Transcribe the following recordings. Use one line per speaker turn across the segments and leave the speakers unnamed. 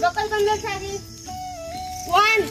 Local conversation. 1,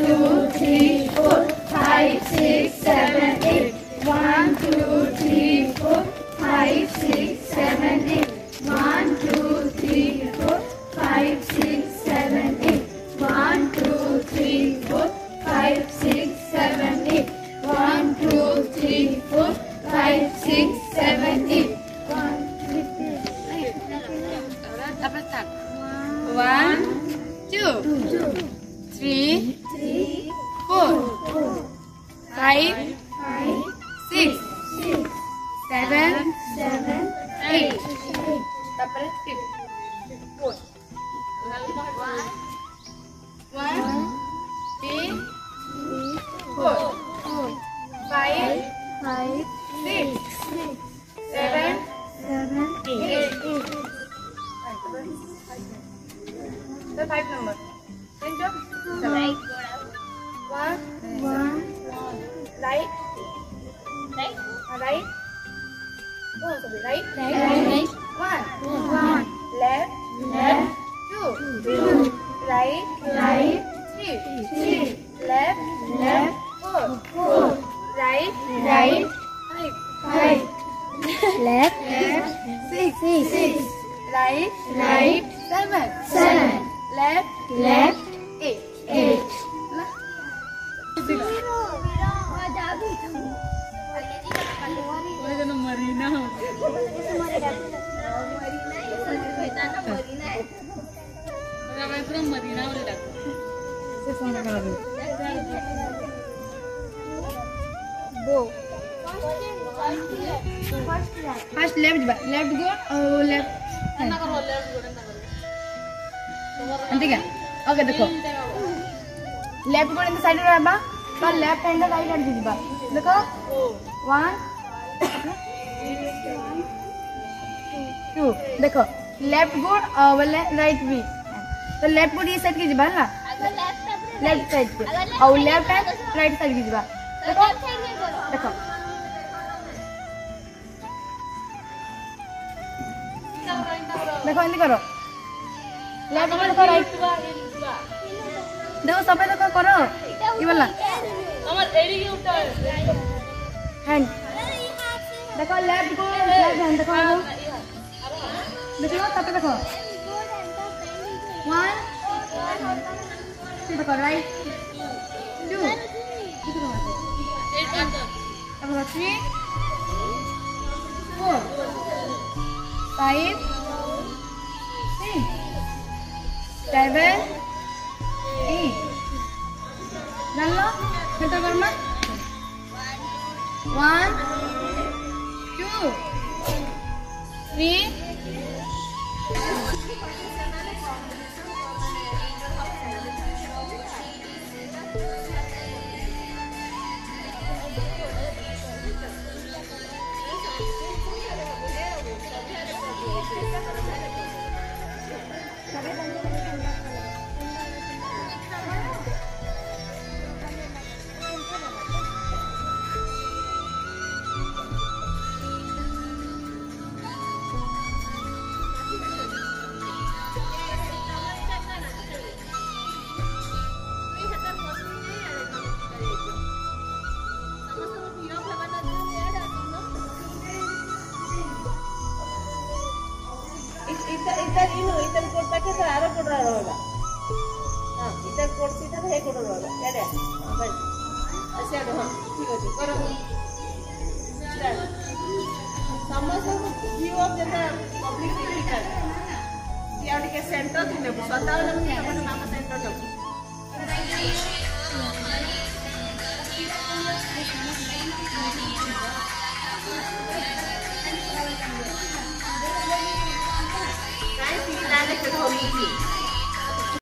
2, 3, 4, 5, 6, 7,
Right.
Marina पूरा मरीना वाले से फोन कर दो वो फर्स्ट लेफ्ट गो और लेफ्ट ना करो लेफ्ट गो ना करो ठीक है ओके देखो left go in the side रहबा तो लेफ्ट हैंड राइट हैंड दिबा देखो 1 2 देखो लेफ्ट गुड बोले राइट भी तो लेफ्ट गुड ये साइड की जिबा ना लेफ्ट साइड पे और लेफ्ट हैंड राइट साइड की जिबा देखो देखो देखो इन्हें करो लेफ्ट में देखो राइट देखो सब देखो करो ये वाला हमार एडी के उठा हैंड देखो लेफ्ट को लेफ्ट हैंड देखो देखो तब देखो 1 देखो राइट 2 देखो 3 4 5 6 7 8 जान लो फिर तो करना 1 2 3 इतर कोड पाके तो आरो कोड रहबा हां इतर कोड सीधा हे कोड रहबा यारे भाई अच्छा हां ठीक अछि करो समझ view of the public ticket या के सेंटर दिने 57 मामा